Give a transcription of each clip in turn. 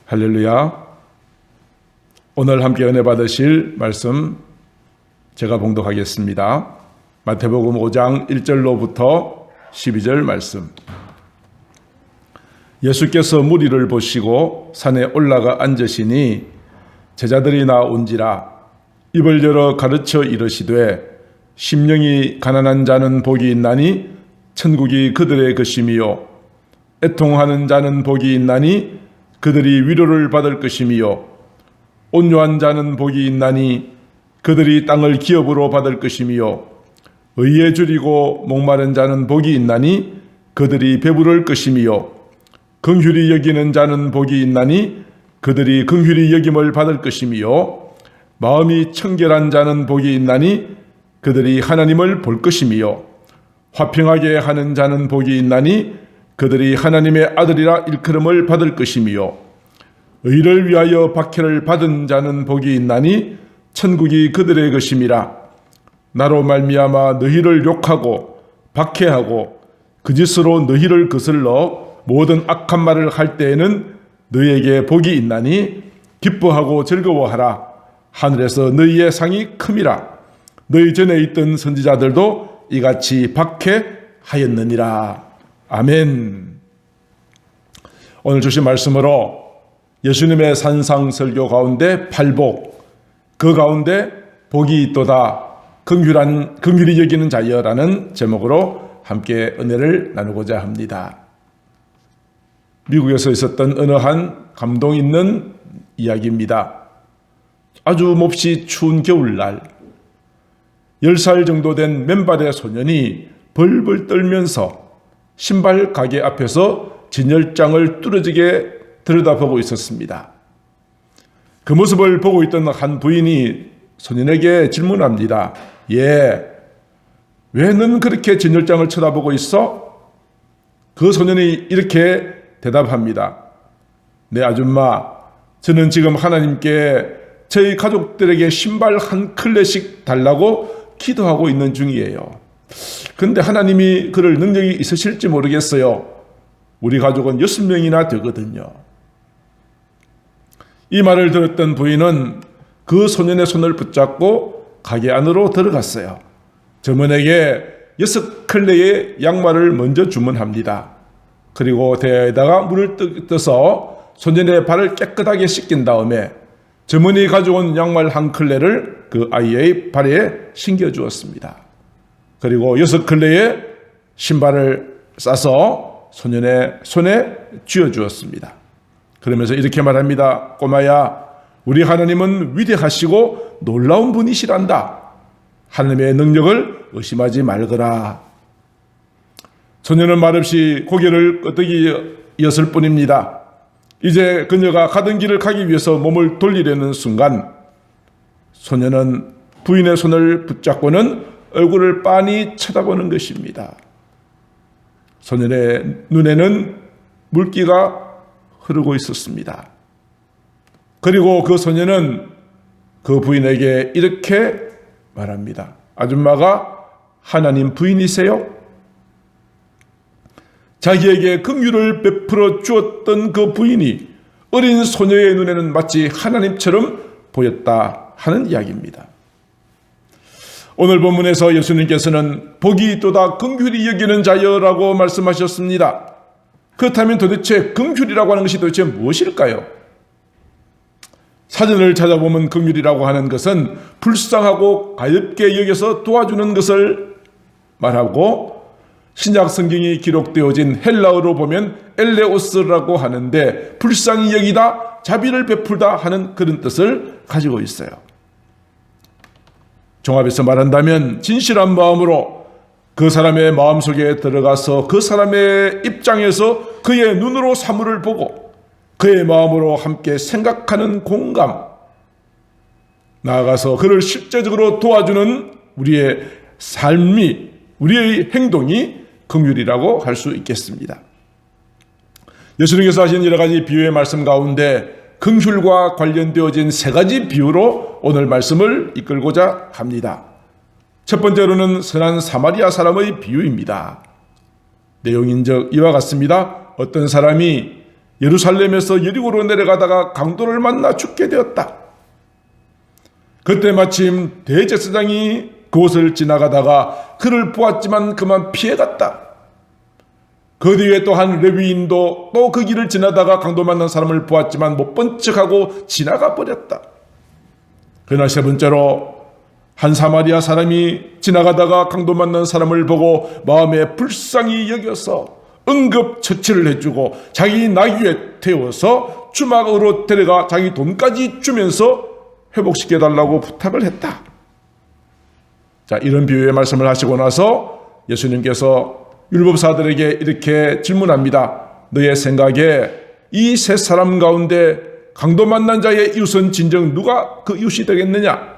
할렐루야. 오늘 함께 은혜 받으실 말씀 제가 봉독하겠습니다. 마태복음 5장 1절로부터 12절 말씀. 예수께서 무리를 보시고 산에 올라가 앉으시니 제자들이 나온지라 입을 열어 가르쳐 이르시되 심령이 가난한 자는 복이 있나니 천국이 그들의 것임이요 애통하는 자는 복이 있나니 그들이 위로를 받을 것임이요 온유한 자는 복이 있나니 그들이 땅을 기업으로 받을 것임이요 의에 줄이고 목마른 자는 복이 있나니 그들이 배부를 것임이요 긍휼히 여기는 자는 복이 있나니 그들이 긍휼히 여김을 받을 것임이요 마음이 청결한 자는 복이 있나니 그들이 하나님을 볼 것임이요 화평하게 하는 자는 복이 있나니 그들이 하나님의 아들이라 일컬음을 받을 것임이요 의를 위하여 박해를 받은 자는 복이 있나니 천국이 그들의 것임이라. 나로 말미암아 너희를 욕하고 박해하고 그짓으로 너희를 거슬러 모든 악한 말을 할 때에는 너희에게 복이 있나니 기뻐하고 즐거워하라. 하늘에서 너희의 상이 큼이라. 너희 전에 있던 선지자들도 이같이 박해하였느니라. 아멘. 오늘 주신 말씀으로 예수님의 산상 설교 가운데 팔복, 그 가운데 복이 있도다 긍휼히 여기는 자여라는 제목으로 함께 은혜를 나누고자 합니다. 미국에서 있었던 어느 한 감동 있는 이야기입니다. 아주 몹시 추운 겨울날 10살 정도 된 맨발의 소년이 벌벌 떨면서 신발 가게 앞에서 진열장을 뚫어지게 들여다보고 있었습니다. 그 모습을 보고 있던 한 부인이 소년에게 질문합니다. 왜 넌 그렇게 진열장을 쳐다보고 있어? 그 소년이 이렇게 대답합니다. 네 아줌마, 저는 지금 하나님께 저희 가족들에게 신발 한 켤레씩 달라고 기도하고 있는 중이에요. 근데 하나님이 그럴 능력이 있으실지 모르겠어요. 우리 가족은 6명이나 되거든요. 이 말을 들었던 부인은 그 소년의 손을 붙잡고 가게 안으로 들어갔어요. 점원에게 6켤레의 양말을 먼저 주문합니다. 그리고 대야에다가 물을 떠서 소년의 발을 깨끗하게 씻긴 다음에 점원이 가져온 양말 한 켤레를 그 아이의 발에 신겨주었습니다. 그리고 6켤레의 신발을 싸서 소년의 손에 쥐어주었습니다. 그러면서 이렇게 말합니다. 꼬마야, 우리 하나님은 위대하시고 놀라운 분이시란다. 하나님의 능력을 의심하지 말거라. 소년은 말없이 고개를 끄덕이었을 뿐입니다. 이제 그녀가 가던 길을 가기 위해서 몸을 돌리려는 순간 소년은 부인의 손을 붙잡고는 얼굴을 빤히 쳐다보는 것입니다. 소년의 눈에는 물기가 흐르고 있었습니다. 그리고 그 소년은 그 부인에게 이렇게 말합니다. 아줌마가 하나님 부인이세요? 자기에게 긍휼을 베풀어 주었던 그 부인이 어린 소녀의 눈에는 마치 하나님처럼 보였다 하는 이야기입니다. 오늘 본문에서 예수님께서는 복이 있도다 긍휼히 여기는 자여라고 말씀하셨습니다. 그렇다면 도대체 긍휼이라고 하는 것이 도대체 무엇일까요? 사전을 찾아보면 긍휼이라고 하는 것은 불쌍하고 가엾게 여겨서 도와주는 것을 말하고 신약 성경이 기록되어진 헬라어로 보면 엘레오스라고 하는데 불쌍히 여기다, 자비를 베풀다 하는 그런 뜻을 가지고 있어요. 종합해서 말한다면 진실한 마음으로 그 사람의 마음속에 들어가서 그 사람의 입장에서 그의 눈으로 사물을 보고 그의 마음으로 함께 생각하는 공감, 나아가서 그를 실제적으로 도와주는 우리의 삶이, 우리의 행동이 긍휼이라고 할 수 있겠습니다. 예수님께서 하신 여러 가지 비유의 말씀 가운데 긍휼과 관련되어진 3가지 비유로 오늘 말씀을 이끌고자 합니다. 첫 번째로는 선한 사마리아 사람의 비유입니다. 내용인즉 이와 같습니다. 어떤 사람이 예루살렘에서 여리고로 내려가다가 강도를 만나 죽게 되었다. 그때 마침 대제사장이 그곳을 지나가다가 그를 보았지만 그만 피해갔다. 그 뒤에 또 한 레위인도 또 그 길을 지나다가 강도 만난 사람을 보았지만 못 본 척하고 지나가 버렸다. 그러나 세 번째로 한 사마리아 사람이 지나가다가 강도 만난 사람을 보고 마음에 불쌍히 여겨서 응급처치를 해주고 자기 나귀에 태워서 주막으로 데려가 자기 돈까지 주면서 회복시켜달라고 부탁을 했다. 자, 이런 비유의 말씀을 하시고 나서 예수님께서 율법사들에게 이렇게 질문합니다. 너의 생각에 이 세 사람 가운데 강도 만난 자의 이웃은 진정 누가 그 이웃이 되겠느냐?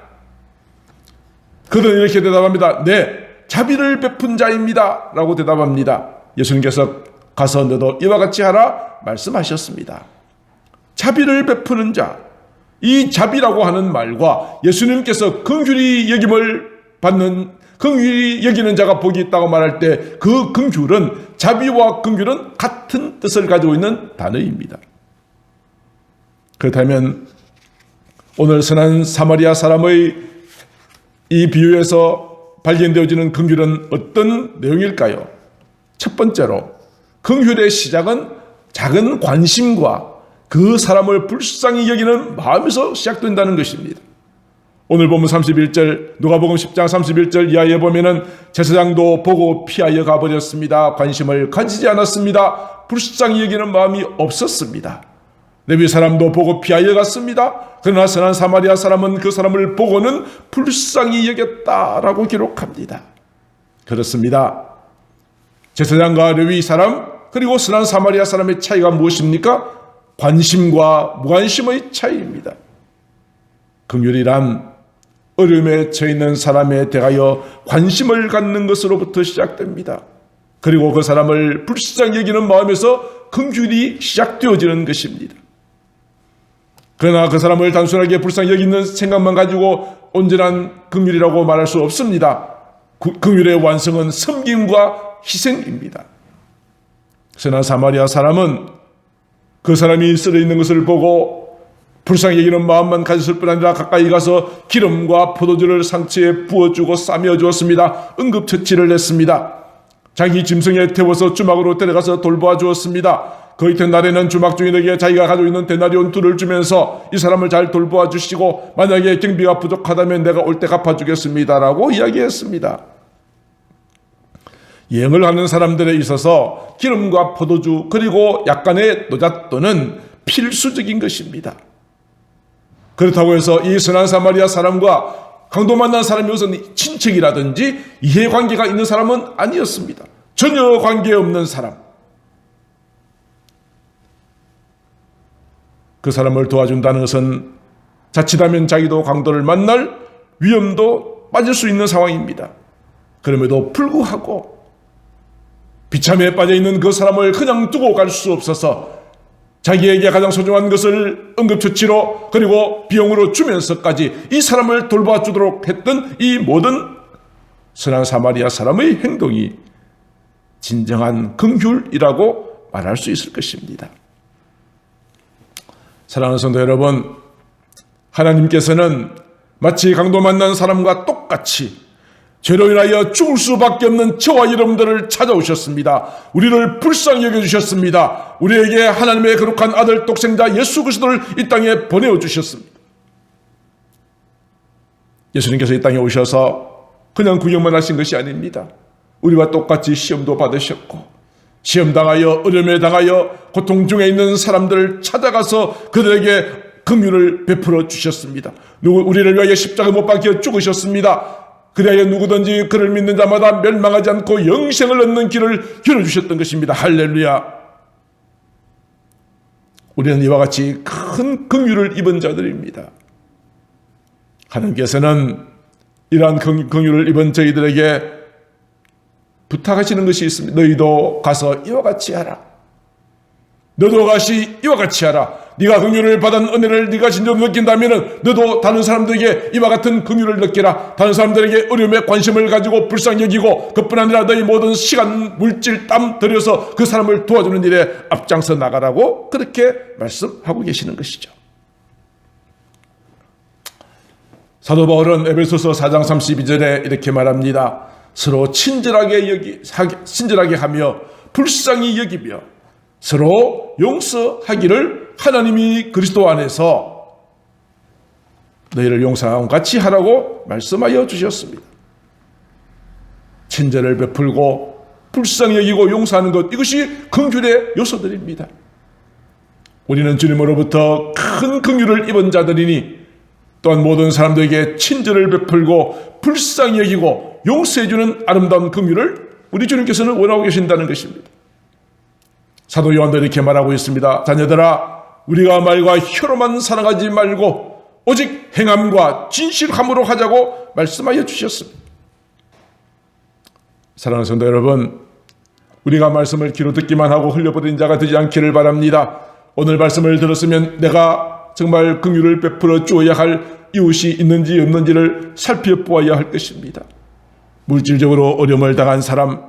그들은 이렇게 대답합니다. 네, 자비를 베푼 자입니다 라고 대답합니다. 예수님께서 가서 너도 이와 같이 하라 말씀하셨습니다. 자비를 베푸는 자, 이 자비라고 하는 말과 예수님께서 긍휼히 여기는 자가 복이 있다고 말할 때 그 긍휼은, 자비와 긍휼은 같은 뜻을 가지고 있는 단어입니다. 그렇다면 오늘 선한 사마리아 사람의 이 비유에서 발견되어지는 긍휼은 어떤 내용일까요? 첫 번째로 긍휼의 시작은 작은 관심과 그 사람을 불쌍히 여기는 마음에서 시작된다는 것입니다. 오늘 보면 31절, 누가복음 10장 31절 이하에 보면은 제사장도 보고 피하여 가버렸습니다. 관심을 가지지 않았습니다. 불쌍히 여기는 마음이 없었습니다. 레위 사람도 보고 피하여 갔습니다. 그러나 선한 사마리아 사람은 그 사람을 보고는 불쌍히 여겼다라고 기록합니다. 그렇습니다. 제사장과 레위 사람 그리고 선한 사마리아 사람의 차이가 무엇입니까? 관심과 무관심의 차이입니다. 긍휼이란 어려움에 처해 있는 사람에 대하여 관심을 갖는 것으로부터 시작됩니다. 그리고 그 사람을 불쌍히 여기는 마음에서 긍휼이 시작되어지는 것입니다. 그러나 그 사람을 단순하게 불쌍히 여기는 생각만 가지고 온전한 긍휼이라고 말할 수 없습니다. 긍휼의 완성은 섬김과 희생입니다. 선한 사마리아 사람은 그 사람이 쓰러 있는 것을 보고 불쌍히 여기는 마음만 가졌을 뿐 아니라 가까이 가서 기름과 포도주를 상처에 부어주고 싸매어 주었습니다. 응급처치를 했습니다. 자기 짐승에 태워서 주막으로 데려가서 돌보아 주었습니다. 그 이튿날에는 주막 주인에게 자기가 가지고 있는 데나리온 2를 주면서 이 사람을 잘 돌보아 주시고 만약에 경비가 부족하다면 내가 올 때 갚아주겠습니다라고 이야기했습니다. 여행을 하는 사람들에 있어서 기름과 포도주 그리고 약간의 노잣돈은 필수적인 것입니다. 그렇다고 해서 이 선한 사마리아 사람과 강도 만난 사람이 우선 친척이라든지 이해관계가 있는 사람은 아니었습니다. 전혀 관계없는 사람. 그 사람을 도와준다는 것은 자칫하면 자기도 강도를 만날 위험도 빠질 수 있는 상황입니다. 그럼에도 불구하고 비참에 빠져있는 그 사람을 그냥 두고 갈 수 없어서 자기에게 가장 소중한 것을 응급처치로 그리고 비용으로 주면서까지 이 사람을 돌봐주도록 했던 이 모든 선한 사마리아 사람의 행동이 진정한 긍휼이라고 말할 수 있을 것입니다. 사랑하는 성도 여러분, 하나님께서는 마치 강도 만난 사람과 똑같이 죄로 인하여 죽을 수밖에 없는 저와 여러분들을 찾아오셨습니다. 우리를 불쌍히 여겨주셨습니다. 우리에게 하나님의 거룩한 아들 독생자 예수 그리스도를 이 땅에 보내주셨습니다. 예수님께서 이 땅에 오셔서 그냥 구경만 하신 것이 아닙니다. 우리와 똑같이 시험도 받으셨고 시험당하여 어려움에 당하여 고통 중에 있는 사람들을 찾아가서 그들에게 긍휼을 베풀어 주셨습니다. 우리를 위하여 십자가 못 박혀 죽으셨습니다. 그래야 누구든지 그를 믿는 자마다 멸망하지 않고 영생을 얻는 길을 열어주셨던 것입니다. 할렐루야. 우리는 이와 같이 큰 긍휼을 입은 자들입니다. 하나님께서는 이러한 긍휼을 입은 저희들에게 부탁하시는 것이 있습니다. 너희도 가서 이와 같이 하라. 너도 가시 이와 같이 하라. 네가 긍휼을 받은 은혜를 네가 진정으로 느낀다면 너도 다른 사람들에게 이와 같은 긍휼을 느끼라. 다른 사람들에게 어려움에 관심을 가지고 불쌍히 여기고 그뿐 아니라 너희 모든 시간, 물질, 땀 들여서 그 사람을 도와주는 일에 앞장서 나가라고 그렇게 말씀하고 계시는 것이죠. 사도 바울은 에베소서 4장 32절에 이렇게 말합니다. 서로 친절하게 하며 불쌍히 여기며 서로 용서하기를 하나님이 그리스도 안에서 너희를 용서함 같이 하라고 말씀하여 주셨습니다. 친절을 베풀고 불쌍히 여기고 용서하는 것, 이것이 긍휼의 요소들입니다. 우리는 주님으로부터 큰 긍휼을 입은 자들이니 또한 모든 사람들에게 친절을 베풀고 불쌍히 여기고 용서해주는 아름다운 긍휼을 우리 주님께서는 원하고 계신다는 것입니다. 사도 요한도 이렇게 말하고 있습니다. 자녀들아, 우리가 말과 혀로만 사랑하지 말고 오직 행함과 진실함으로 하자고 말씀하여 주셨습니다. 사랑하는 성도 여러분, 우리가 말씀을 귀로 듣기만 하고 흘려버린 자가 되지 않기를 바랍니다. 오늘 말씀을 들었으면 내가 정말 긍휼을 베풀어 주어야 할 이웃이 있는지 없는지를 살펴보아야 할 것입니다. 물질적으로 어려움을 당한 사람,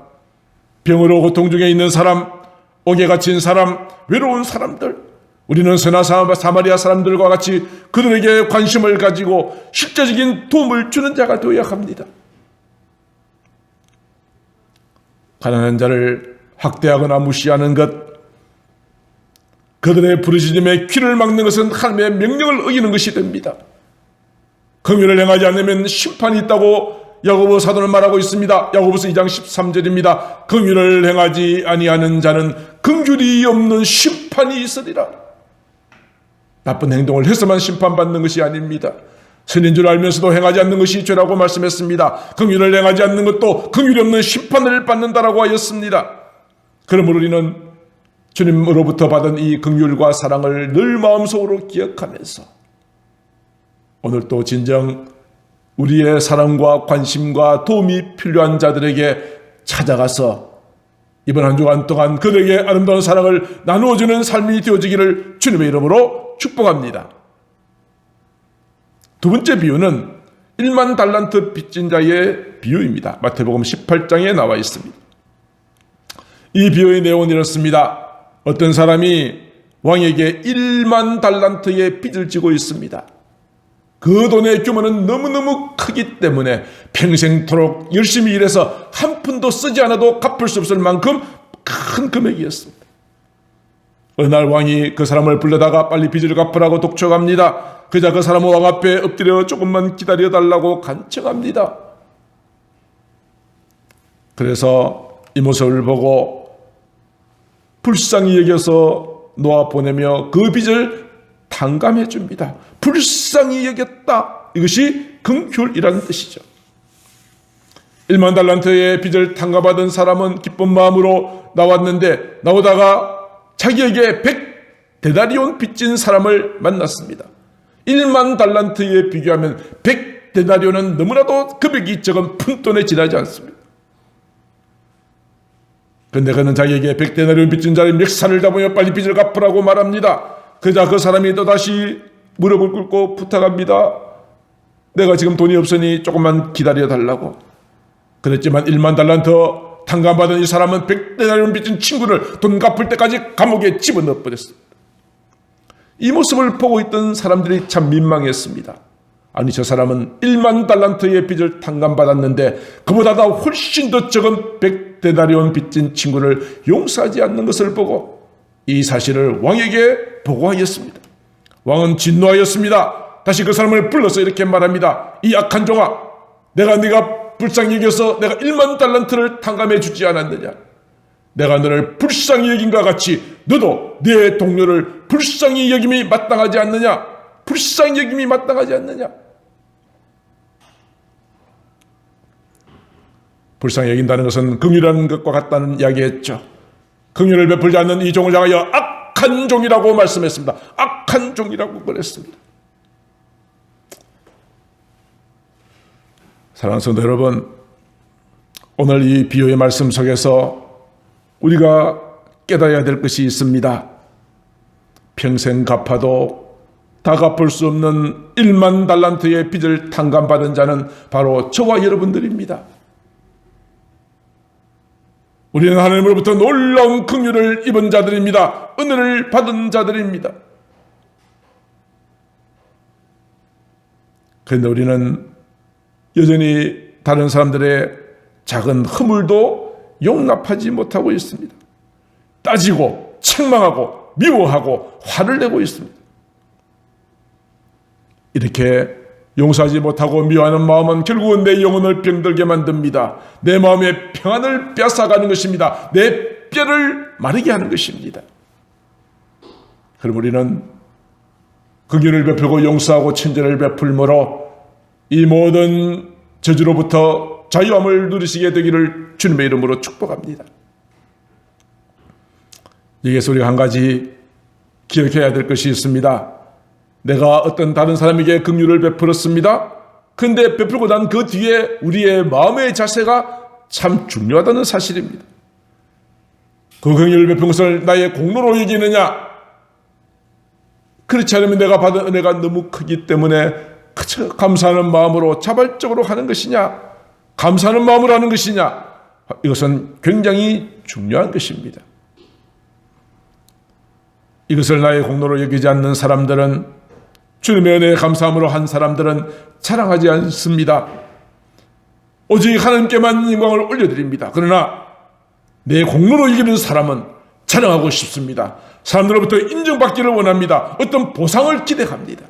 병으로 고통 중에 있는 사람, 옥에 갇힌 사람, 외로운 사람들, 우리는 선한 사마리아 사람들과 같이 그들에게 관심을 가지고 실제적인 도움을 주는 자가 되어야 합니다. 가난한 자를 학대하거나 무시하는 것, 그들의 부르짖음에 귀를 막는 것은 하나님의 명령을 어기는 것이 됩니다. 긍휼을 행하지 않으면 심판이 있다고 야고보 사도는 말하고 있습니다. 야고보서 2장 13절입니다. 긍휼을 행하지 아니하는 자는 긍휼이 없는 심판이 있으리라. 나쁜 행동을 해서만 심판받는 것이 아닙니다. 선인 줄 알면서도 행하지 않는 것이 죄라고 말씀했습니다. 긍휼을 행하지 않는 것도 긍휼이 없는 심판을 받는다라고 하였습니다. 그러므로 우리는 주님으로부터 받은 이 긍휼과 사랑을 늘 마음속으로 기억하면서 오늘 또 진정 우리의 사랑과 관심과 도움이 필요한 자들에게 찾아가서 이번 한 주간 동안 그들에게 아름다운 사랑을 나누어주는 삶이 되어지기를 주님의 이름으로 축복합니다. 두 번째 비유는 1만 달란트 빚진 자의 비유입니다. 마태복음 18장에 나와 있습니다. 이 비유의 내용은 이렇습니다. 어떤 사람이 왕에게 1만 달란트의 빚을 지고 있습니다. 그 돈의 규모는 너무너무 크기 때문에 평생토록 열심히 일해서 한 푼도 쓰지 않아도 갚을 수 없을 만큼 큰 금액이었습니다. 어느 날 왕이 그 사람을 불러다가 빨리 빚을 갚으라고 독촉합니다. 그자 그 사람은 왕 앞에 엎드려 조금만 기다려달라고 간청합니다. 그래서 이 모습을 보고 불쌍히 여겨서 놓아보내며 그 빚을 탕감해 줍니다. 불쌍히 여겼다. 이것이 긍휼이라는 뜻이죠. 1만 달란트의 빚을 탕감받은 사람은 기쁜 마음으로 나왔는데 나오다가 자기에게 100데나리온 빚진 사람을 만났습니다. 1만 달란트에 비교하면 100데나리온은 너무나도 금액이 적은 푼돈에 지나지 않습니다. 그런데 그는 자기에게 100데나리온 빚진 자를 멱살을 잡으며 빨리 빚을 갚으라고 말합니다. 그자 그 사람이 또다시 무릎을 꿇고 부탁합니다. 내가 지금 돈이 없으니 조금만 기다려달라고. 그랬지만 1만 달란트 탕감받은 이 사람은 100데나리온 빚진 친구를 돈 갚을 때까지 감옥에 집어넣어 버렸습니다. 이 모습을 보고 있던 사람들이 참 민망했습니다. 아니, 저 사람은 1만 달란트의 빚을 탕감받았는데 그보다 훨씬 더 적은 100데나리온 빚진 친구를 용서하지 않는 것을 보고 이 사실을 왕에게 보고하였습니다. 왕은 진노하였습니다. 다시 그 사람을 불러서 이렇게 말합니다. 이 악한 종아, 네가 불쌍히 여겨서 내가 1만 달란트를 탕감해 주지 않았느냐? 내가 너를 불쌍히 여긴과 같이 너도 네 동료를 불쌍히 여김이 마땅하지 않느냐? 불쌍히 여김이 마땅하지 않느냐? 불쌍히 여긴다는 것은 긍휼하는 것과 같다는 이야기했죠. 긍휼을 베풀지 않는 이 종을 향하여 악한 종이라고 말씀했습니다. 악한 종이라고 그랬습니다. 사랑하는 성도 여러분, 오늘 이 비유의 말씀 속에서 우리가 깨달아야 될 것이 있습니다. 평생 갚아도 다 갚을 수 없는 1만 달란트의 빚을 탕감받은 자는 바로 저와 여러분들입니다. 우리는 하나님으로부터 놀라운 긍휼을 입은 자들입니다. 은혜를 받은 자들입니다. 그런데 우리는 여전히 다른 사람들의 작은 허물도 용납하지 못하고 있습니다. 따지고 책망하고 미워하고 화를 내고 있습니다. 이렇게 용서하지 못하고 미워하는 마음은 결국은 내 영혼을 병들게 만듭니다. 내 마음의 평안을 뺏어가는 것입니다. 내 뼈를 마르게 하는 것입니다. 그럼 우리는 긍휼을 베풀고 용서하고 친절을 베풀므로 이 모든 저주로부터 자유함을 누리시게 되기를 주님의 이름으로 축복합니다. 여기에서 우리가 한 가지 기억해야 될 것이 있습니다. 내가 어떤 다른 사람에게 긍휼을 베풀었습니다. 그런데 베풀고 난 그 뒤에 우리의 마음의 자세가 참 중요하다는 사실입니다. 그 긍휼을 베푼 것을 나의 공로로 여기느냐? 그렇지 않으면 내가 받은 은혜가 너무 크기 때문에 그저 감사하는 마음으로 자발적으로 하는 것이냐? 감사하는 마음으로 하는 것이냐? 이것은 굉장히 중요한 것입니다. 이것을 나의 공로로 여기지 않는 사람들은, 주님의 은혜에 감사함으로 한 사람들은 자랑하지 않습니다. 오직 하나님께만 영광을 올려드립니다. 그러나 내 공로로 여기는 사람은 자랑하고 싶습니다. 사람들로부터 인정받기를 원합니다. 어떤 보상을 기대합니다.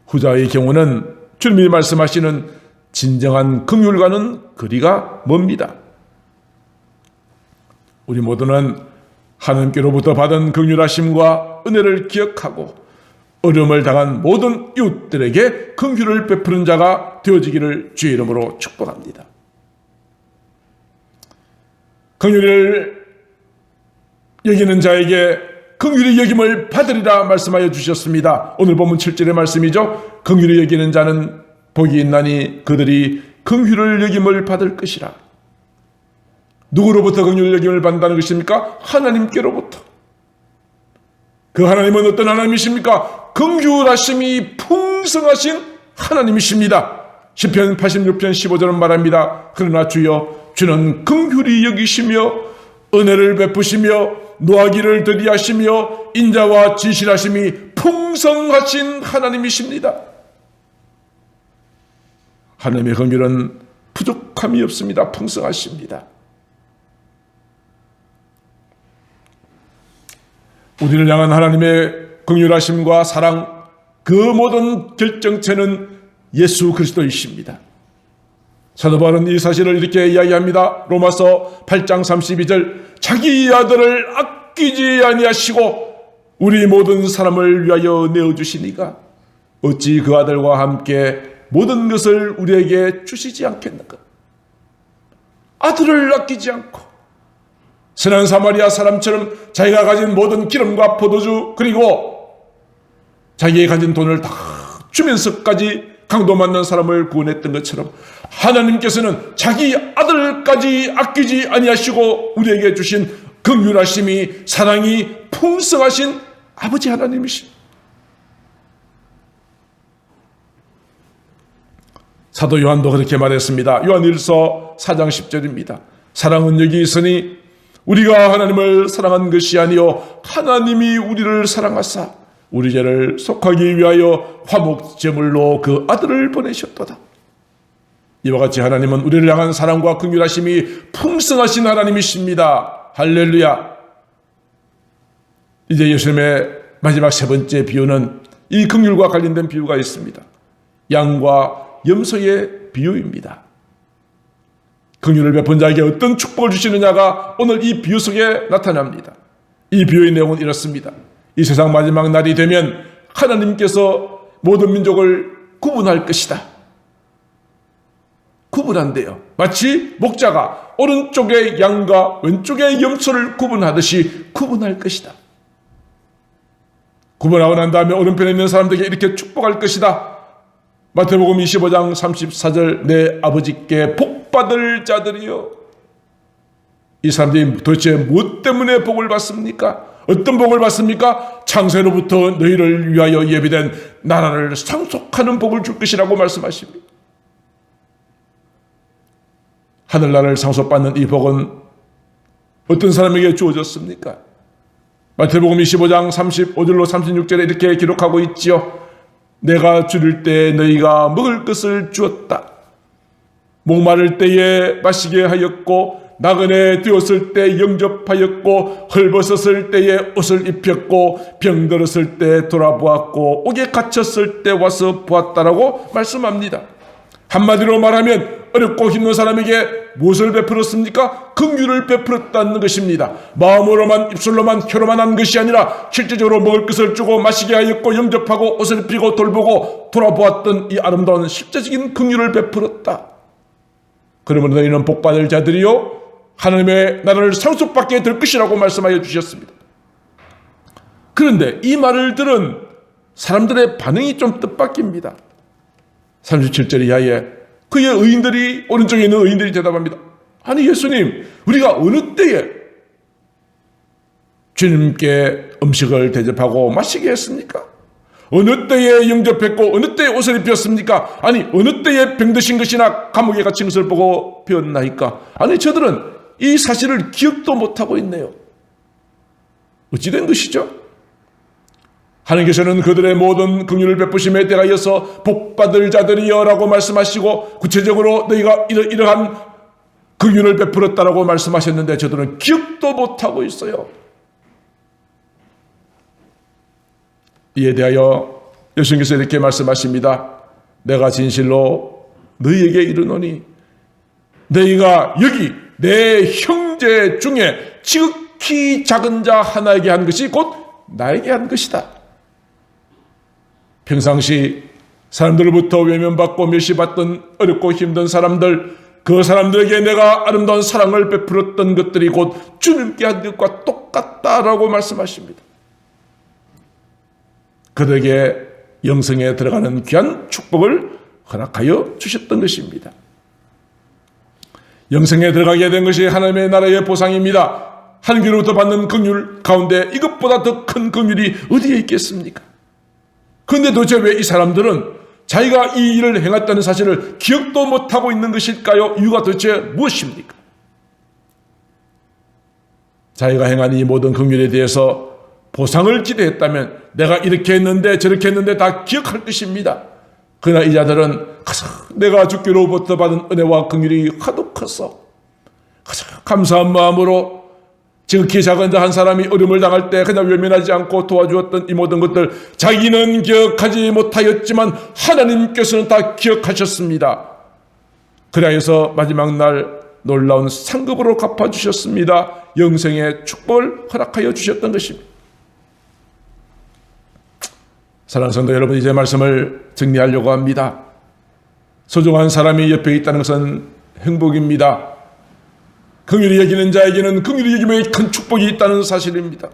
후자의 경우는 주님이 말씀하시는 진정한 긍휼과는 거리가 멉니다. 우리 모두는 하나님께로부터 받은 긍휼하심과 은혜를 기억하고 어려움을 당한 모든 이웃들에게 긍휼을 베푸는 자가 되어지기를 주의 이름으로 축복합니다. 긍휼을 여기는 자에게 긍휼히 여김을 받으리라 말씀하여 주셨습니다. 오늘 본문 7절의 말씀이죠. 긍휼히 여기는 자는 복이 있나니 그들이 긍휼을 여김을 받을 것이라. 누구로부터 긍휼을 여김을 받는다는 것입니까? 하나님께로부터. 그 하나님은 어떤 하나님이십니까? 긍휼하심이 풍성하신 하나님이십니다. 시편 86편 15절은 말합니다. 그러나 주여, 주는 긍휼히 여기시며 은혜를 베푸시며 노하기를 더디하시며 인자와 진실하심이 풍성하신 하나님이십니다. 하나님의 긍휼은 부족함이 없습니다. 풍성하십니다. 우리를 향한 하나님의 긍휼하심과 사랑, 그 모든 결정체는 예수 그리스도이십니다. 사도 바울은 이 사실을 이렇게 이야기합니다. 로마서 8장 32절, 자기 아들을 아끼지 아니하시고 우리 모든 사람을 위하여 내어주시니가 어찌 그 아들과 함께 모든 것을 우리에게 주시지 않겠는가? 아들을 아끼지 않고 선한 사마리아 사람처럼 자기가 가진 모든 기름과 포도주 그리고 자기가 가진 돈을 다 주면서까지 강도 만난 사람을 구원했던 것처럼 하나님께서는 자기 아들까지 아끼지 아니하시고 우리에게 주신 긍휼하심이 사랑이 풍성하신 아버지 하나님이십니다. 사도 요한도 그렇게 말했습니다. 요한 1서 4장 10절입니다. 사랑은 여기 있으니 우리가 하나님을 사랑한 것이 아니요 하나님이 우리를 사랑하사 우리 죄를 속하기 위하여 화목제물로 그 아들을 보내셨도다. 이와 같이 하나님은 우리를 향한 사랑과 긍휼하심이 풍성하신 하나님이십니다. 할렐루야. 이제 예수님의 마지막 세 번째 비유는 이 긍휼과 관련된 비유가 있습니다. 양과 염소의 비유입니다. 긍휼을 베푼 자에게 어떤 축복을 주시느냐가 오늘 이 비유 속에 나타납니다. 이 비유의 내용은 이렇습니다. 이 세상 마지막 날이 되면 하나님께서 모든 민족을 구분할 것이다. 구분한대요. 마치 목자가 오른쪽의 양과 왼쪽의 염소를 구분하듯이 구분할 것이다. 구분하고 난 다음에 오른편에 있는 사람들에게 이렇게 축복할 것이다. 마태복음 25장 34절, 내 아버지께 복받을 자들이여. 이 사람들이 도대체 무엇 때문에 복을 받습니까? 어떤 복을 받습니까? 창세로부터 너희를 위하여 예비된 나라를 상속하는 복을 줄 것이라고 말씀하십니다. 하늘나라를 상속받는 이 복은 어떤 사람에게 주어졌습니까? 마태복음 25장 35절로 36절에 이렇게 기록하고 있지요. 내가 줄일 때 너희가 먹을 것을 주었다. 목마를 때에 마시게 하였고 나그네 되었을 때 영접하였고 헐벗었을 때에 옷을 입혔고 병들었을 때 돌아보았고 옥에 갇혔을 때 와서 보았다라고 말씀합니다. 한마디로 말하면 어렵고 힘든 사람에게 무엇을 베풀었습니까? 긍휼을 베풀었다는 것입니다. 마음으로만 입술로만 혀로만 한 것이 아니라 실제적으로 먹을 것을 주고 마시게 하였고 영접하고 옷을 입히고 돌보고 돌아보았던 이 아름다운 실제적인 긍휼을 베풀었다. 그러므로 너희는 복받을 자들이요 하나님의 나라를 상속받게 될 것이라고 말씀하여 주셨습니다. 그런데 이 말을 들은 사람들의 반응이 좀 뜻밖입니다. 37절 이하에 그의 의인들이 오른쪽에 있는 의인들이 대답합니다. 아니 예수님, 우리가 어느 때에 주님께 음식을 대접하고 마시게 했습니까? 어느 때에 영접했고 어느 때에 옷을 입혔습니까? 아니 어느 때에 병드신 것이나 감옥에 갇힌 것을 보고 배웠나이까? 아니 저들은 이 사실을 기억도 못하고 있네요. 어찌 된 것이죠? 하나님께서는 그들의 모든 긍휼을 베푸심에 대하여서 복받을 자들이여 라고 말씀하시고 구체적으로 너희가 이러한 긍휼을 베풀었다라고 말씀하셨는데 저들은 기억도 못하고 있어요. 이에 대하여 예수님께서 이렇게 말씀하십니다. 내가 진실로 너희에게 이르노니 너희가 여기 내 형제 중에 지극히 작은 자 하나에게 한 것이 곧 나에게 한 것이다. 평상시 사람들로부터 외면받고 멸시받던 어렵고 힘든 사람들, 그 사람들에게 내가 아름다운 사랑을 베풀었던 것들이 곧 주님께 한 것과 똑같다라고 말씀하십니다. 그들에게 영성에 들어가는 귀한 축복을 허락하여 주셨던 것입니다. 영성에 들어가게 된 것이 하나님의 나라의 보상입니다. 하나님께로부터 받는 긍휼 가운데 이것보다 더 큰 긍휼이 어디에 있겠습니까? 그런데 도대체 왜 이 사람들은 자기가 이 일을 행했다는 사실을 기억도 못하고 있는 것일까요? 이유가 도대체 무엇입니까? 자기가 행한 이 모든 긍휼에 대해서 보상을 기대했다면 내가 이렇게 했는데 저렇게 했는데 다 기억할 것입니다. 그러나 이 자들은 내가 주께로부터 받은 은혜와 긍휼이 하도 커서 감사한 마음으로 지극히 작은 자 한 사람이 어려움을 당할 때 그냥 외면하지 않고 도와주었던 이 모든 것들 자기는 기억하지 못하였지만 하나님께서는 다 기억하셨습니다. 그래서 마지막 날 놀라운 상급으로 갚아주셨습니다. 영생의 축복을 허락하여 주셨던 것입니다. 사랑하는 성도 여러분, 이제 말씀을 정리하려고 합니다. 소중한 사람이 옆에 있다는 것은 행복입니다. 긍휼히 여기는 자에게는 긍휼히 여김의 큰 축복이 있다는 사실입니다.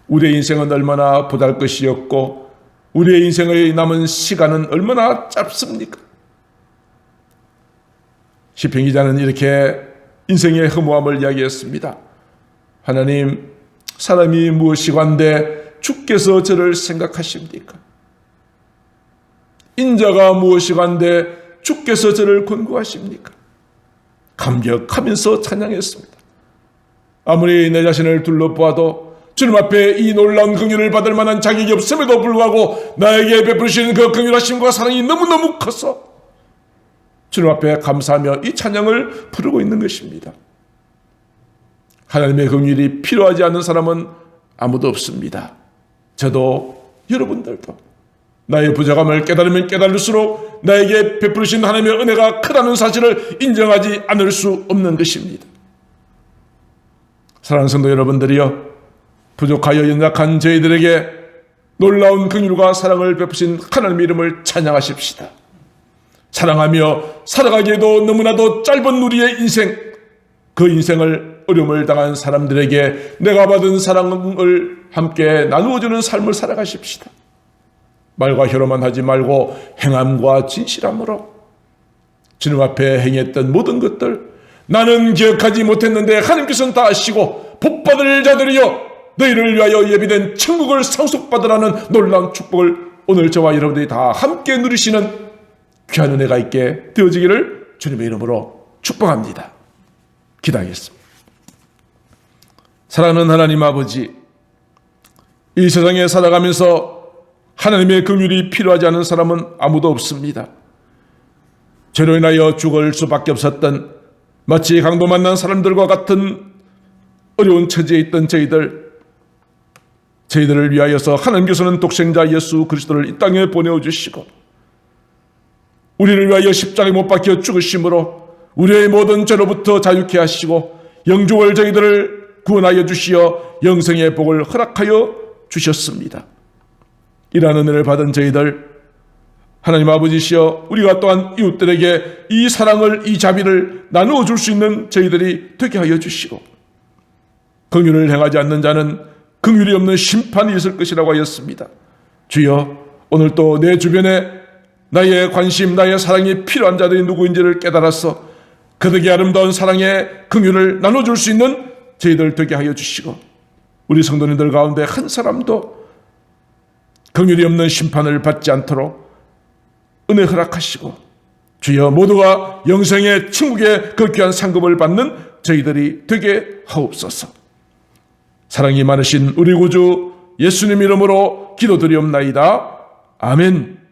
우리의 인생은 얼마나 보잘것이었고 우리의 인생의 남은 시간은 얼마나 짧습니까? 시편 기자는 이렇게 인생의 허무함을 이야기했습니다. 하나님, 사람이 무엇이관데 주께서 저를 생각하십니까? 인자가 무엇이관데 주께서 저를 권고하십니까? 감격하면서 찬양했습니다. 아무리 내 자신을 둘러보아도 주님 앞에 이 놀라운 긍휼을 받을 만한 자격이 없음에도 불구하고 나에게 베푸시는 그 긍휼하심과 사랑이 너무너무 커서 주님 앞에 감사하며 이 찬양을 부르고 있는 것입니다. 하나님의 긍휼이 필요하지 않는 사람은 아무도 없습니다. 저도 여러분들도 나의 부족함을 깨달으면 깨달을수록 나에게 베푸신 하나님의 은혜가 크다는 사실을 인정하지 않을 수 없는 것입니다. 사랑하는 성도 여러분들이여, 부족하여 연약한 저희들에게 놀라운 긍휼과 사랑을 베푸신 하나님의 이름을 찬양하십시다. 사랑하며 살아가기에도 너무나도 짧은 우리의 인생, 그 인생을 어려움을 당한 사람들에게 내가 받은 사랑을 함께 나누어주는 삶을 살아가십시다. 말과 혀로만 하지 말고 행함과 진실함으로 주님 앞에 행했던 모든 것들, 나는 기억하지 못했는데 하나님께서는 다 아시고 복받을 자들이여 너희를 위하여 예비된 천국을 상속받으라는 놀라운 축복을 오늘 저와 여러분들이 다 함께 누리시는 귀한 은혜가 있게 되어지기를 주님의 이름으로 축복합니다. 기도하겠습니다. 사랑하는 하나님 아버지, 이 세상에 살아가면서 하나님의 긍휼이 필요하지 않은 사람은 아무도 없습니다. 죄로 인하여 죽을 수밖에 없었던 마치 강도 만난 사람들과 같은 어려운 처지에 있던 저희들을 위하여서 하나님께서는 독생자 예수 그리스도를 이 땅에 보내주시고 우리를 위하여 십자가에 못 박혀 죽으심으로 우리의 모든 죄로부터 자유케 하시고 영주월 저희들을 구원하여 주시어 영생의 복을 허락하여 주셨습니다. 이러한 은혜를 받은 저희들 하나님 아버지시여 우리가 또한 이웃들에게 이 사랑을 이 자비를 나누어 줄 수 있는 저희들이 되게 하여 주시고 긍휼을 행하지 않는 자는 긍휼이 없는 심판이 있을 것이라고 하였습니다. 주여 오늘 또 내 주변에 나의 관심 나의 사랑이 필요한 자들이 누구인지를 깨달아서 그들에게 아름다운 사랑의 긍휼을 나눠줄 수 있는 저희들 되게 하여 주시고 우리 성도님들 가운데 한 사람도 긍휼이 없는 심판을 받지 않도록 은혜 허락하시고 주여 모두가 영생의 천국의 그 귀한 상급을 받는 저희들이 되게 하옵소서. 사랑이 많으신 우리 구주 예수님 이름으로 기도드리옵나이다. 아멘.